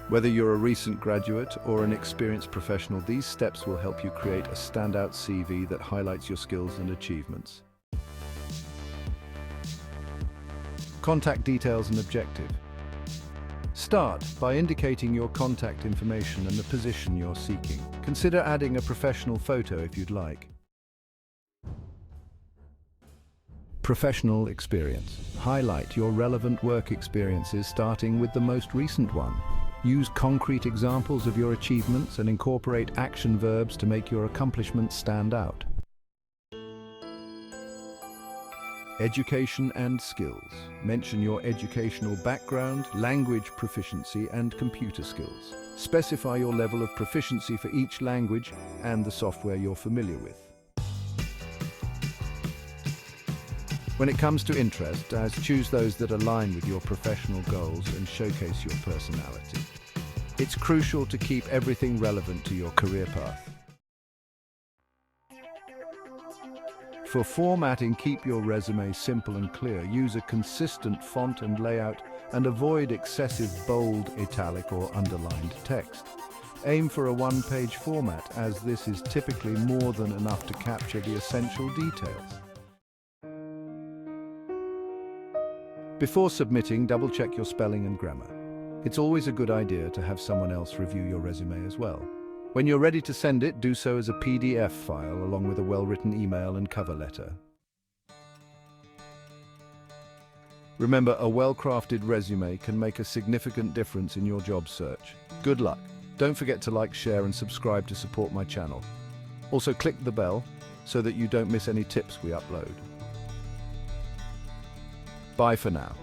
Whether you're a recent graduate or an experienced professional, these steps will help you create a standout CV that highlights your skills and achievements. Contact details and objective. Start by indicating your contact information and the position you're seeking. Consider adding a professional photo if you'd like. Professional experience. Highlight your relevant work experiences, starting with the most recent one. Use concrete examples of your achievements and incorporate action verbs to make your accomplishments stand out. Education and skills. Mention your educational background, language proficiency, and computer skills. Specify your level of proficiency for each language and the software you're familiar with. When it comes to interest, choose those that align with your professional goals and showcase your personality. It's crucial to keep everything relevant to your career path. For formatting, keep your resume simple and clear. Use a consistent font and layout and avoid excessive bold, italic, or underlined text. Aim for a one-page format, as this is typically more than enough to capture the essential details. Before submitting, double-check your spelling and grammar. It's always a good idea to have someone else review your resume as well. When you're ready to send it, do so as a PDF file along with a well-written email and cover letter. Remember, a well-crafted resume can make a significant difference in your job search. Good luck! Don't forget to like, share, and subscribe to support my channel. Also, click the bell so that you don't miss any tips we upload. Bye for now.